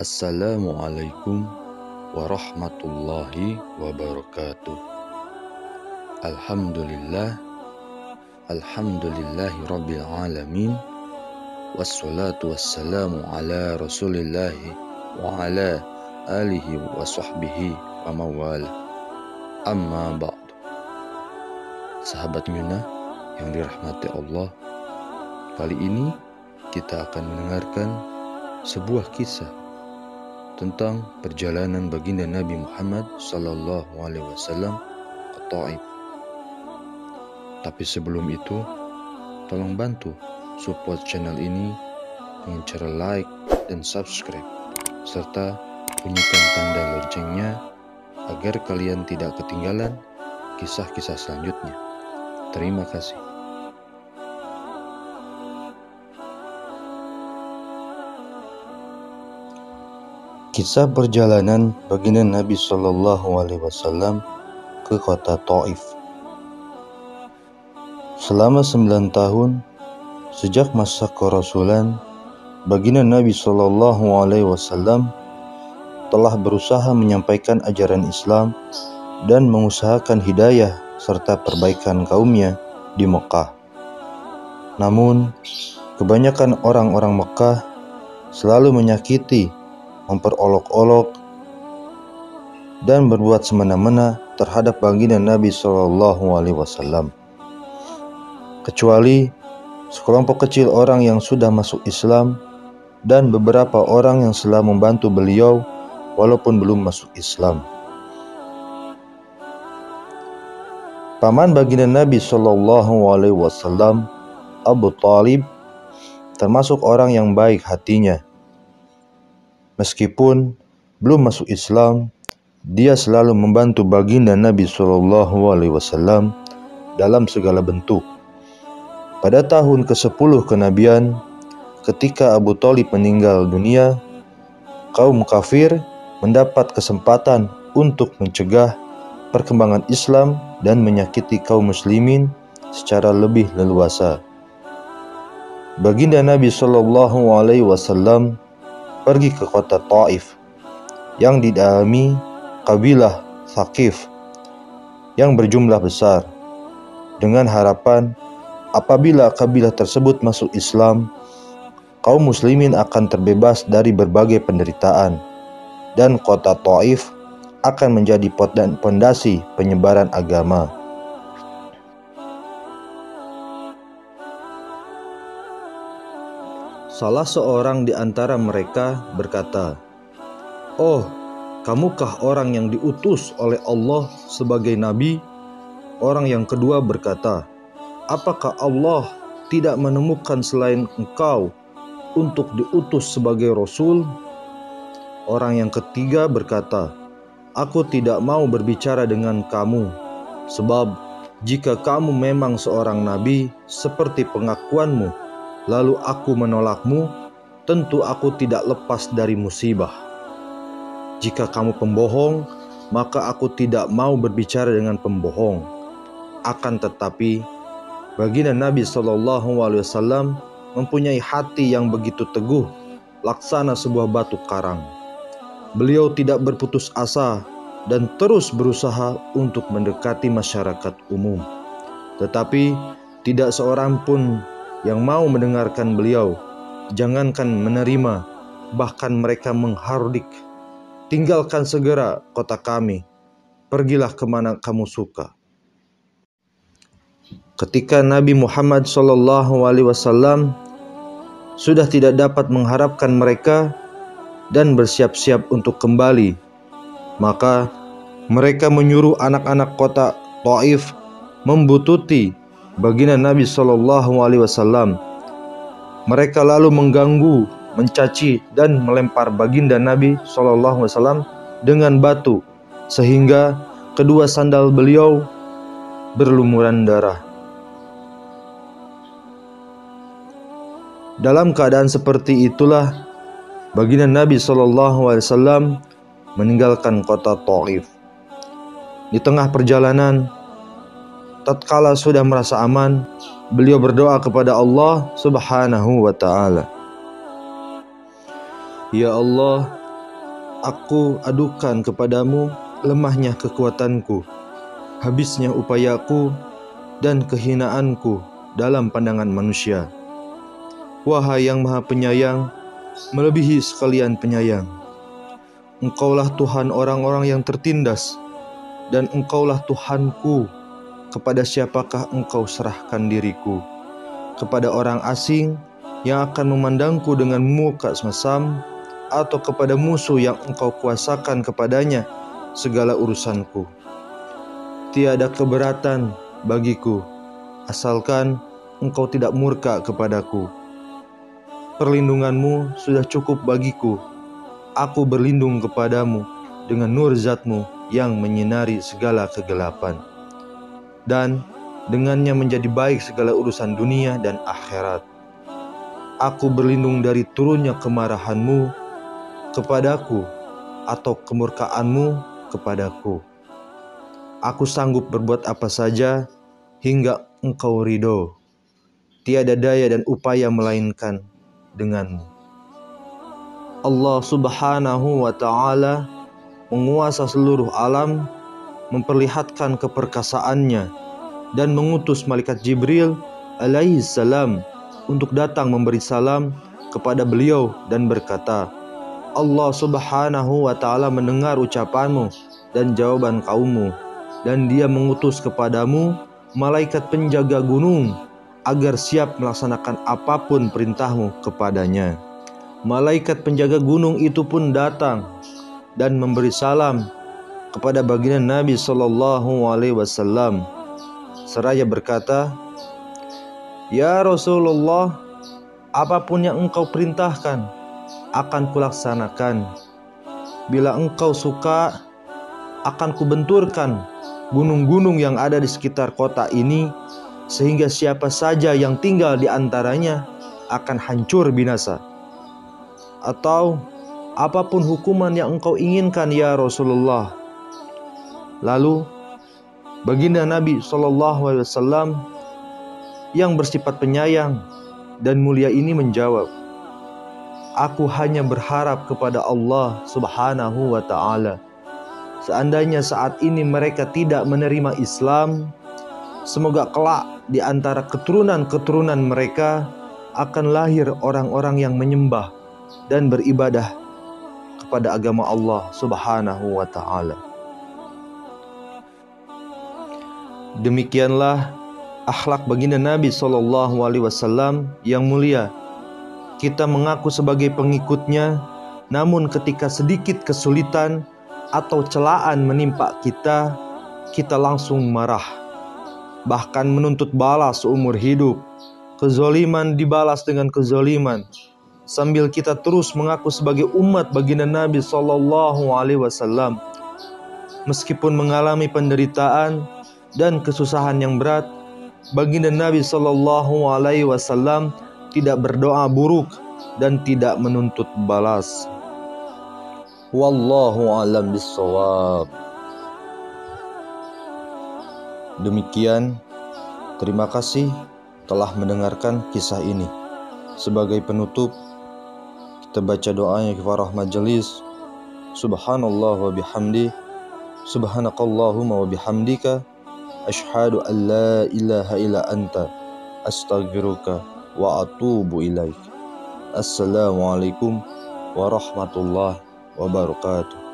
Assalamualaikum warahmatullahi wabarakatuh. Alhamdulillahi rabbil alamin. Wassalatu wassalamu ala rasulillahi wa ala alihi wa sahbihi wa mawala. Amma ba'du. Sahabat Yuna yang dirahmati Allah, kali ini kita akan mendengarkan sebuah kisah tentang perjalanan baginda Nabi Muhammad SAW ke Taif. Tapi sebelum itu, tolong bantu support channel ini dengan cara like dan subscribe, serta bunyikan tanda loncengnya agar kalian tidak ketinggalan kisah-kisah selanjutnya. Terima kasih. Kisah perjalanan baginda Nabi SAW ke kota Taif. Selama 9 tahun sejak masa kerasulan, baginda Nabi SAW telah berusaha menyampaikan ajaran Islam dan mengusahakan hidayah serta perbaikan kaumnya di Mekah. Namun, kebanyakan orang-orang Mekah selalu menyakiti, memperolok-olok, dan berbuat semena-mena terhadap baginda Nabi SAW. Kecuali sekelompok kecil orang yang sudah masuk Islam dan beberapa orang yang selalu membantu beliau walaupun belum masuk Islam. Paman baginda Nabi SAW, Abu Thalib, termasuk orang yang baik hatinya. Meskipun belum masuk Islam, dia selalu membantu baginda Nabi SAW dalam segala bentuk. Pada tahun ke-10 kenabian, ketika Abu Thalib meninggal dunia, kaum kafir mendapat kesempatan untuk mencegah perkembangan Islam dan menyakiti kaum muslimin secara lebih leluasa. Baginda Nabi SAW pergi ke kota Taif yang didaami kabilah Thaqif yang berjumlah besar, dengan harapan apabila kabilah tersebut masuk Islam, kaum muslimin akan terbebas dari berbagai penderitaan dan kota Taif akan menjadi pondasi penyebaran agama. Salah seorang di antara mereka berkata, "Oh, kamukah orang yang diutus oleh Allah sebagai nabi?" Orang yang kedua berkata, "Apakah Allah tidak menemukan selain engkau untuk diutus sebagai rasul?" Orang yang ketiga berkata, "Aku tidak mau berbicara dengan kamu, sebab jika kamu memang seorang nabi seperti pengakuanmu, lalu aku menolakmu, tentu aku tidak lepas dari musibah. Jika kamu pembohong, maka aku tidak mau berbicara dengan pembohong." Akan tetapi, baginda Nabi SAW mempunyai hati yang begitu teguh, laksana sebuah batu karang. Beliau tidak berputus asa dan terus berusaha untuk mendekati masyarakat umum. Tetapi tidak seorang pun yang mau mendengarkan beliau, jangankan menerima, bahkan mereka menghardik, "Tinggalkan segera kota kami, pergilah kemana kamu suka." Ketika Nabi Muhammad SAW sudah tidak dapat mengharapkan mereka dan bersiap-siap untuk kembali, maka mereka menyuruh anak-anak kota Taif membuntuti baginda Nabi SAW. Mereka lalu mengganggu, mencaci, dan melempar baginda Nabi SAW dengan batu, sehingga kedua sandal beliau berlumuran darah. Dalam keadaan seperti itulah baginda Nabi SAW meninggalkan kota Taif. Di tengah perjalanan, tatkala sudah merasa aman, beliau berdoa kepada Allah Subhanahu wa ta'ala, "Ya Allah, Aku adukan kepadamu lemahnya kekuatanku, habisnya upayaku, dan kehinaanku dalam pandangan manusia. Wahai yang Maha Penyayang, melebihi sekalian penyayang, Engkaulah Tuhan orang-orang yang tertindas, dan Engkaulah Tuhanku. Kepada siapakah Engkau serahkan diriku? Kepada orang asing yang akan memandangku dengan muka mesam, atau kepada musuh yang Engkau kuasakan kepadanya segala urusanku? Tiada keberatan bagiku, asalkan Engkau tidak murka kepadaku. Perlindunganmu sudah cukup bagiku. Aku berlindung kepadamu dengan nur zatmu yang menyinari segala kegelapan, dan dengannya menjadi baik segala urusan dunia dan akhirat. Aku berlindung dari turunnya kemarahanmu kepadaku atau kemurkaanmu kepadaku. Aku sanggup berbuat apa saja hingga Engkau ridho. Tiada daya dan upaya melainkan denganmu. Allah Subhanahu wa ta'ala menguasa seluruh alam, memperlihatkan keperkasaannya, dan mengutus malaikat Jibril alaihi salam untuk datang memberi salam kepada beliau dan berkata, Allah Subhanahu wa ta'ala mendengar ucapanmu dan jawaban kaummu, dan dia mengutus kepadamu malaikat penjaga gunung agar siap melaksanakan apapun perintahmu kepadanya. Malaikat penjaga gunung itu pun datang dan memberi salam kepada baginda Nabi sallallahu alaihi wasallam seraya berkata, Ya Rasulullah, apapun yang engkau perintahkan akan kulaksanakan. Bila engkau suka, akan kubenturkan gunung-gunung yang ada di sekitar kota ini, sehingga siapa saja yang tinggal di antaranya akan hancur binasa. Atau apapun hukuman yang engkau inginkan ya Rasulullah. Lalu baginda Nabi SAW yang bersifat penyayang dan mulia ini menjawab, Aku hanya berharap kepada Allah Subhanahu wa ta'ala. Seandainya saat ini mereka tidak menerima Islam, semoga kelak di antara keturunan-keturunan mereka akan lahir orang-orang yang menyembah dan beribadah kepada agama Allah Subhanahu wa ta'ala. Demikianlah akhlak baginda Nabi SAW yang mulia. Kita mengaku sebagai pengikutnya, namun ketika sedikit kesulitan atau celaan menimpa kita, kita langsung marah, bahkan menuntut balas seumur hidup. Kezoliman dibalas dengan kezoliman, sambil kita terus mengaku sebagai umat baginda Nabi SAW. Meskipun mengalami penderitaan dan kesusahan yang berat, baginda Nabi SAW tidak berdoa buruk dan tidak menuntut balas. Wallahu a'lam bishawab. Demikian, terima kasih telah mendengarkan kisah ini. Sebagai penutup, kita baca doanya kifarah majelis. Subhanallah wa bihamdi, subhanakallahumma wa bihamdika, asyhadu an la ilaha illa anta, astaghfiruka wa atubu ilaik. Assalamualaikum warahmatullahi wabarakatuh.